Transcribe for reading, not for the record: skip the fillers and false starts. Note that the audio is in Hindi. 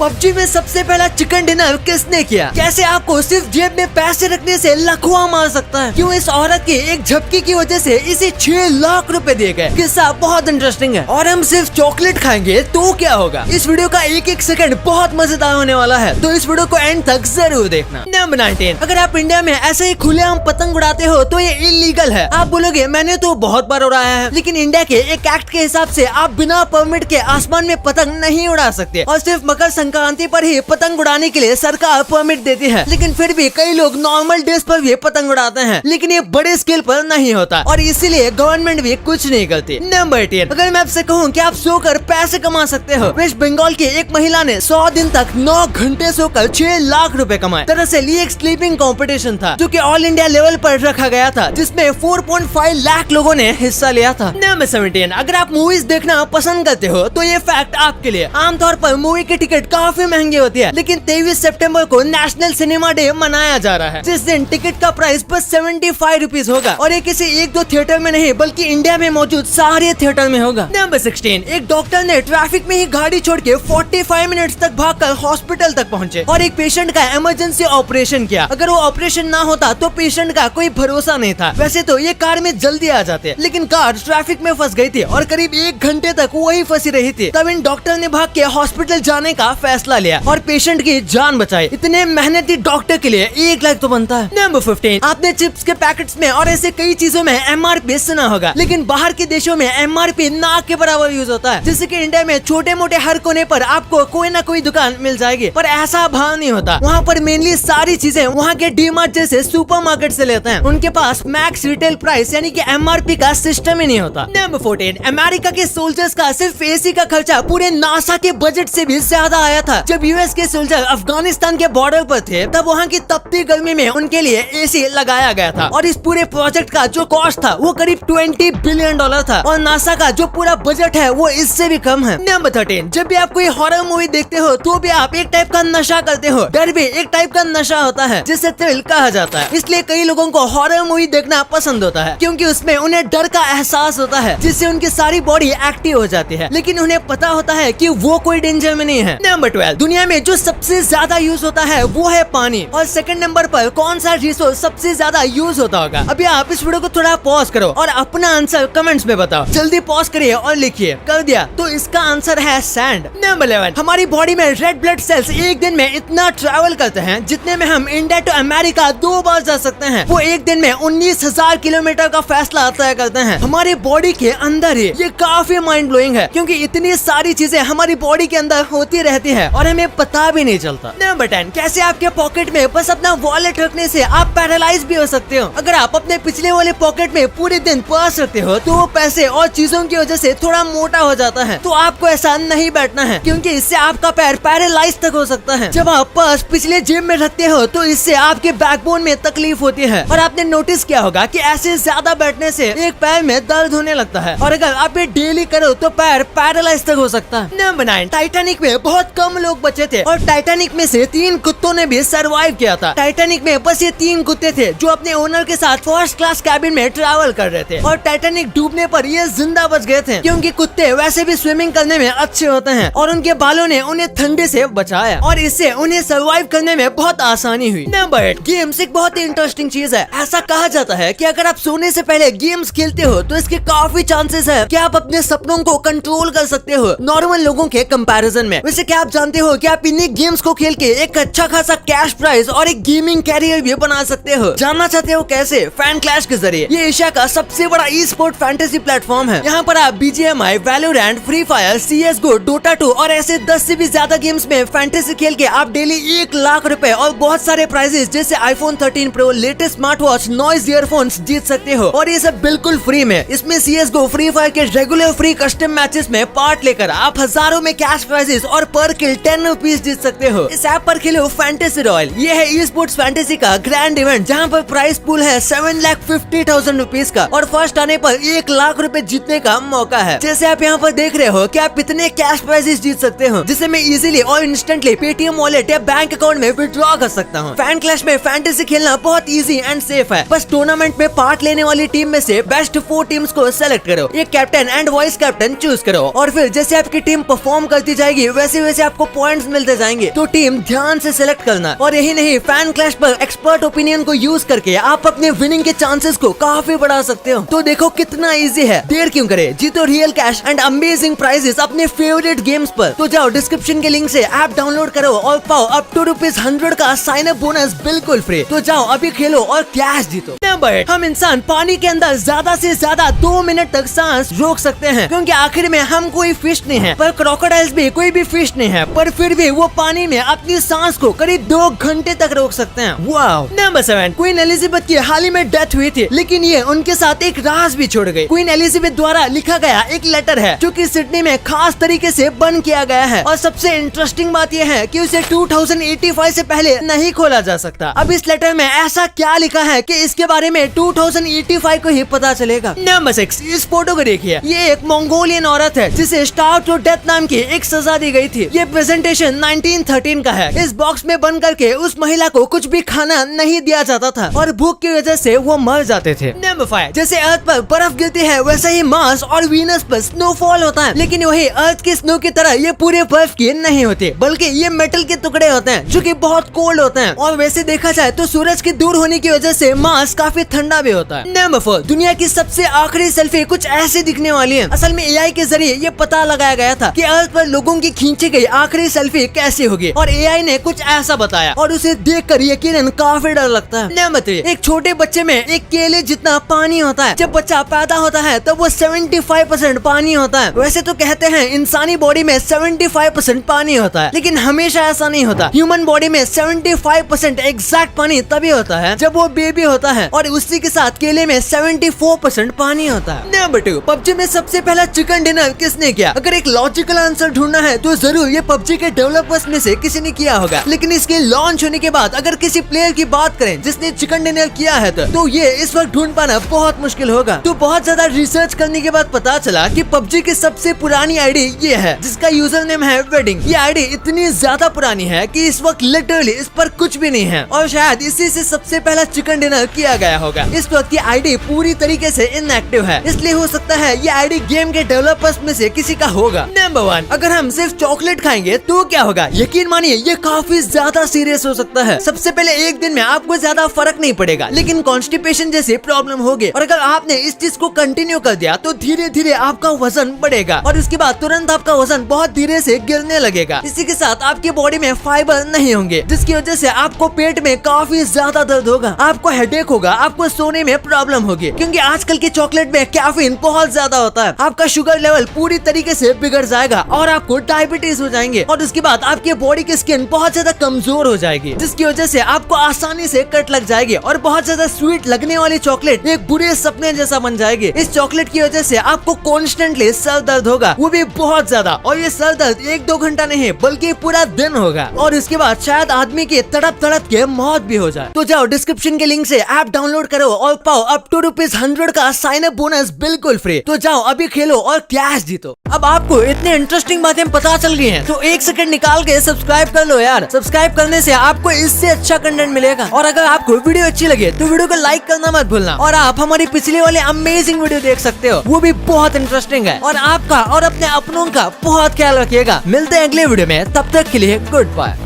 पबजी में सबसे पहला चिकन डिनर किसने किया? कैसे आपको सिर्फ जेब में पैसे रखने से लखवा मार सकता है? क्यों इस औरत की एक झपकी की वजह से इसे 6 लाख रुपए दिए गए? किस्सा बहुत इंटरेस्टिंग है। और हम सिर्फ चॉकलेट खाएंगे तो क्या होगा? इस वीडियो का एक एक सेकंड बहुत मजेदार होने वाला है, तो इस वीडियो को एंड तक जरूर देखना। नंबर 19, अगर आप इंडिया में ऐसे ही खुलेआम पतंग उड़ाते हो तो ये इलीगल है। आप बोलोगे मैंने तो बहुत बार उड़ाया है, लेकिन इंडिया के एक एक्ट के हिसाब से आप बिना परमिट के आसमान में पतंग नहीं उड़ा सकते और सिर्फ मकर संक्रांति पर ही पतंग उड़ाने के लिए सरकार परमिट देती है। लेकिन फिर भी कई लोग नॉर्मल डेज पर भी पतंग उड़ाते हैं, लेकिन ये बड़े स्केल पर नहीं होता और इसीलिए गवर्नमेंट भी कुछ नहीं करती। नंबर 10, अगर मैं आपसे कहूँ कि आप सोकर पैसे कमा सकते हो। वेस्ट बंगाल की एक महिला ने 100 दिन तक 9 घंटे सोकर 6 लाख रुपए कमाए। दरअसल ये एक स्लीपिंग कंपटीशन था जो कि ऑल इंडिया लेवल पर रखा गया था, जिसमें 4.5 लाख लोगों ने हिस्सा लिया था। नंबर 17, अगर आप मूवीज देखना पसंद करते हो तो ये फैक्ट आपके लिए। आमतौर पर मूवी की टिकट काफी महंगी होती है, लेकिन 23 सितंबर को नेशनल सिनेमा डे मनाया जा रहा है, जिस दिन टिकट का प्राइस बस 75 रुपीज होगा और ये किसी एक दो थिएटर में नहीं बल्कि इंडिया में मौजूद सारे थिएटर में होगा। नंबर 16, एक डॉक्टर ने ट्रैफिक में ही गाड़ी छोड़ के 45 मिनट्स तक भागकर हॉस्पिटल तक पहुंचे और एक पेशेंट का इमरजेंसी ऑपरेशन किया। अगर वो ऑपरेशन ना होता तो पेशेंट का कोई भरोसा नहीं था। वैसे तो ये कार में जल्दी आ जाते, लेकिन कार ट्रैफिक में फंस गई थी और करीब 1 घंटे तक वही फंसी रही थी। तब इन डॉक्टर ने भाग के हॉस्पिटल जाने का फैसला लिया और पेशेंट की जान बचाई। इतने मेहनती डॉक्टर के लिए 1 लाख तो बनता है। नंबर 15, आपने चिप्स के पैकेट्स में और ऐसे कई चीजों में MRP सुना होगा, लेकिन बाहर के देशों में MRP नाक के बराबर यूज होता है। जैसे कि इंडिया में छोटे मोटे हर कोने पर आपको कोई ना कोई दुकान मिल जाएगी, पर ऐसा भाव नहीं होता। वहाँ पर मेनली सारी चीजें वहाँ के डीमार्ट जैसे सुपरमार्केट से लेते हैं। उनके पास मैक्स रिटेल प्राइस यानी कि MRP का सिस्टम ही नहीं होता। नंबर 14, अमेरिका के सोल्जर्स का सिर्फ एसी का खर्चा पूरे नासा के बजट से भी ज्यादा आया था। जब यूएस के सोल्जर अफगानिस्तान के बॉर्डर पर थे, तब वहाँ की तपती गर्मी में उनके लिए एसी लगाया गया था और इस पूरे प्रोजेक्ट का जो कॉस्ट था वो करीब $20 बिलियन था और नासा का जो पूरा बजट है वो इससे भी कम है। नंबर 13, जब भी आप कोई हॉरर मूवी देखते हो तो भी आप एक टाइप का नशा करते हो। डर भी एक टाइप का नशा होता है जिसे थ्रिल कहा जाता है। इसलिए कई लोगों को हॉरर मूवी देखना पसंद होता है, क्योंकि उसमें उन्हें डर का एहसास होता है, जिससे उनकी सारी बॉडी एक्टिव हो जाती है। लेकिन उन्हें पता होता है कि वो कोई डेंजर में नहीं है। नंबर 12, दुनिया में जो सबसे ज्यादा यूज होता है वो है पानी। और सेकंड नंबर पर कौन सा रिसोर्स सबसे ज्यादा यूज होता होगा? अभी आप इस वीडियो को थोड़ा पॉज करो और अपना आंसर कमेंट्स में बताओ। जल्दी पॉज करिए और लिखिए। कर दिया? तो इसका आंसर है सैंड। नंबर 11, हमारी बॉडी में रेड ब्लड सेल्स एक दिन में इतना ट्रैवल करते हैं जितने में हम इंडिया टू अमेरिका 2 बार जा सकते हैं। वो एक दिन में 19,000 किलोमीटर का फैसला तय करते हैं हमारी बॉडी के अंदर ही। ये काफी माइंड ब्लोइंग है, क्योंकि इतनी सारी चीजें हमारी बॉडी के अंदर होती रहती है और हमें पता भी नहीं चलता। नंबर 10, कैसे आपके पॉकेट में बस अपना वॉलेट रखने से आप पैरालाइज भी हो सकते हो। अगर आप अपने पिछले वाले पॉकेट में पूरे दिन पर्स रखते हो तो वो पैसे और चीजों की वजह से थोड़ा मोटा हो जाता है। तो आपको ऐसा नहीं बैठना है, क्योंकि इससे आपका पैर पैरालाइज तक हो सकता है। जब आप पर्स पिछले जेब में रखते हो तो इससे आपके बैकबोन में तकलीफ होती है और आपने नोटिस किया होगा कि ऐसे ज्यादा बैठने से एक पैर में दर्द होने लगता है और अगर आप ये डेली करो तो पैर पैरालाइज तक हो सकता है। नंबर 9, टाइटैनिक में बहुत कम लोग बचे थे और टाइटैनिक में से 3 कुत्तों ने भी सर्वाइव किया था। टाइटैनिक में बस ये 3 कुत्ते थे जो अपने ओनर के साथ फर्स्ट क्लास कैबिन में ट्रैवल कर रहे थे और टाइटैनिक डूबने पर ये जिंदा बच गए थे, क्योंकि कुत्ते वैसे भी स्विमिंग करने में अच्छे होते हैं और उनके बालों ने उन्हें ठंडे से बचाया और इससे उन्हें सर्वाइव करने में बहुत आसानी हुई। नंबर 8, गेम्स एक बहुत ही इंटरेस्टिंग चीज है। ऐसा कहा जाता है कि अगर आप सोने से पहले गेम्स खेलते हो तो इसके काफी चांसेस है कि आप अपने सपनों को कंट्रोल कर सकते हो नॉर्मल लोगों के कंपैरिजन में। वैसे क्या आप जानते हो कि आप इन्हीं गेम्स को खेल के एक अच्छा खासा कैश प्राइज और एक गेमिंग कैरियर भी बना सकते हो? जानना चाहते हो कैसे? फैन क्लैश के जरिए। ये एशिया का सबसे बड़ा ई स्पोर्ट फैंटेसी प्लेटफॉर्म है। यहाँ पर आप BGMI, Valorant, free fire, CS:GO, Dota 2 और ऐसे 10 से भी ज्यादा गेम्स में फैंटेसी खेल के आप डेली 1 लाख रुपए और बहुत सारे प्राइजेस जैसे iPhone 13 Pro, latest smart watch, noise earphones जीत सकते हो और ये सब बिल्कुल फ्री में। इसमें CS:GO, फ्री फायर के रेगुलर फ्री कस्टम मैचेस में पार्ट लेकर आप हजारों में कैश प्राइजेस और पर किल 10 रुपीज जीत सकते हो। इस ऐप पर खेलो फैंटेसी रॉयल। ये है ई स्पोर्ट्स फैंटेसी का ग्रैंड इवेंट, जहाँ पर प्राइस पूल है 7,50,000 रुपीज का और फर्स्ट आने पर 1 लाख रुपए जीतने का मौका है। जैसे आप यहाँ पर देख रहे हो कि आप इतने कैश प्राइजेस जीत सकते हो, जिसे मैं इजीली और इंस्टेंटली पेटीएम वॉलेट या बैंक अकाउंट में विड्रॉ कर सकता हूँ। फैन क्लैश में फैंटेसी खेलना बहुत इजी एंड सेफ है। बस टूर्नामेंट में पार्ट लेने वाली टीम में से बेस्ट 4 टीम्स को सेलेक्ट करो, एक captain and vice captain choose करो और फिर जैसे आपकी टीम परफॉर्म करती जाएगी वैसे वैसे आपको पॉइंट्स मिलते जाएंगे। तो टीम ध्यान से सिलेक्ट करना। और यही नहीं, फैन क्लैश पर एक्सपर्ट ओपिनियन को यूज करके आप अपने विनिंग के चांसेस को काफी बढ़ा सकते हो। तो देखो कितना इजी है, देर क्यों करे, जीतो real cash and amazing prizes अपने फेवरेट गेम्स पर। तो जाओ डिस्क्रिप्शन के लिंक से ऐप डाउनलोड करो और पाओ अप टू ₹100 का साइन अप बोनस बिल्कुल फ्री। तो जाओ अभी खेलो और कैश जीतो। बट हम इंसान पानी के अंदर ज्यादा से ज्यादा 2 मिनट तक सांस रोक सकते हैं, क्योंकि आखिर में हम कोई फिश नहीं है, पर क्रोकोडाइल्स भी कोई भी फिश नहीं है, पर फिर भी वो पानी में अपनी सांस को करीब 2 घंटे तक रोक सकते हैं। वाओ। नंबर 7, क्वीन एलिजाबेथ की हाल ही में डेथ हुई थी, लेकिन ये उनके साथ एक राज भी छोड़ गई। क्वीन एलिजाबेथ द्वारा लिखा गया एक लेटर है जो कि सिडनी में खास तरीके से बंद किया गया है, और सबसे इंटरेस्टिंग बात यह है कि उसे 2085 से पहले नहीं खोला जा सकता। अब इस लेटर में ऐसा क्या लिखा है कि इसके बारे में 2085 को ही पता चलेगा। नंबर 6, इस फोटो को देखिए, ये एक मंगोलियन औरत है जिसे स्टार टू डेथ नाम की एक सजा दी गई थी। ये प्रेजेंटेशन 1913 का है। इस बॉक्स में बंद करके उस महिला को कुछ भी खाना नहीं दिया जाता था और भूख की वजह से वो मर जाते थे। नंबर 5, जैसे अर्थ पर बर्फ गिरती है वैसे ही मार्स और वीनस पर स्नोफॉल होता है, लेकिन वही अर्थ की स्नो की तरह ये पूरे बर्फ की नहीं होते, बल्कि ये मेटल के टुकड़े होते हैं जो कि बहुत कोल्ड होते हैं। और वैसे देखा जाए तो सूरज के दूर होने की वजह से मार्स काफी ठंडा भी होता है। नंबर 4, दुनिया की सबसे आखिरी सेल्फी कुछ ऐसी दिखने वाली है। असल में एआई के जरिए ये पता लगाया गया था कि अर्थ पर लोगों की खींची गई आखिरी सेल्फी कैसी होगी, और एआई ने कुछ ऐसा बताया और उसे देखकर यकीनन काफी डर लगता है। नंबर 3, एक छोटे बच्चे में एक केले जितना पानी होता है। जब बच्चा पैदा होता है तो वो 75% पानी होता है। वैसे तो कहते हैं इंसानी बॉडी में 75% पानी होता है, लेकिन हमेशा ऐसा नहीं होता। ह्यूमन बॉडी में 75% एग्जैक्ट पानी तभी होता है जब वो बेबी होता है, और उसी के साथ केले में 74% पानी होता है। नंबर 2, पबजी में सबसे पहला चिकन डिनर किसने किया? अगर एक लॉजिकल आंसर ढूंढना है तो जरूर ये पबजी के डेवलपर्स में से किसी ने किया होगा, लेकिन इसके लॉन्च होने के बाद अगर किसी प्लेयर की बात करें जिसने चिकन डिनर किया है तो ये इस वक्त ढूंढ पाना बहुत मुश्किल होगा। तो बहुत ज्यादा रिसर्च करने के बाद पता चला कि पबजी की सबसे पुरानी आईडी ये है, जिसका यूजर नेम है वेडिंग। ये आईडी इतनी ज्यादा पुरानी है कि इस वक्त लिटरली इस पर कुछ भी नहीं है, और शायद इसी से सबसे पहला चिकन डिनर किया गया होगा। इस वक्त ये आईडी पूरी तरीके से इनएक्टिव है, इसलिए हो सकता है ये आईडी गेम के डेवलपर्स में से किसी का होगा। नंबर 1, अगर हम सिर्फ चॉकलेट खाएंगे तो क्या होगा? यकीन मानिए ये काफी ज्यादा सीरियस हो सकता है। सबसे पहले एक दिन में आपको ज्यादा फर्क नहीं पड़ेगा, लेकिन कॉन्स्टिपेशन जैसी प्रॉब्लम होगी, और अगर आपने इस चीज को कंटिन्यू कर दिया तो धीरे धीरे आपका वजन बढ़ेगा, और उसके बाद तुरंत आपका वजन बहुत धीरे से गिरने लगेगा। इसी के साथ आपकी बॉडी में फाइबर नहीं होंगे, जिसकी वजह से आपको पेट में काफी ज्यादा दर्द होगा, आपको हेडेक होगा, आपको सोने में प्रॉब्लम होगी, क्योंकि आजकल के चॉकलेट में कैफीन बहुत ज्यादा होता है। आपका शुगर लेवल पूरी तरीके से बिगड़ जाएगा और आपको डायबिटीज हो जाएंगे, और उसके बाद आपकी बॉडी की स्किन बहुत ज्यादा कमजोर हो जाएगी, जिसकी वजह से आपको आसानी से कट लग जाएगी, और बहुत ज्यादा स्वीट लगने वाली चॉकलेट एक बुरे सपने जैसा बन जाएगी। इस चॉकलेट की वजह से आपको कॉन्स्टेंटली सर दर्द होगा, वो भी बहुत ज्यादा, और ये सर दर्द 1-2 घंटा नहीं बल्कि पूरा दिन होगा, और उसके बाद शायद आदमी की तड़प तड़प के मौत भी हो जाए। तो जाओ डिस्क्रिप्शन के लिंक से ऐप डाउनलोड करो और पाओ अप टू ₹100 का साइन अप बोनस बिल्कुल फ्री। तो जाओ अभी खेलो और कैश जीतो। अब आपको इतने इंटरेस्टिंग बातें पता चल गई हैं, तो 1 सेकंड निकाल के सब्सक्राइब कर लो यार। सब्सक्राइब करने से आपको इससे अच्छा कंटेंट मिलेगा, और अगर आपको वीडियो अच्छी लगे तो वीडियो को लाइक करना मत भूलना, और आप हमारी पिछले वाले अमेजिंग वीडियो देख सकते हो, वो भी बहुत इंटरेस्टिंग है। और आपका और अपने अपनों का बहुत ख्याल रखिएगा। मिलते हैं अगले वीडियो में, तब तक के लिए गुड बाय।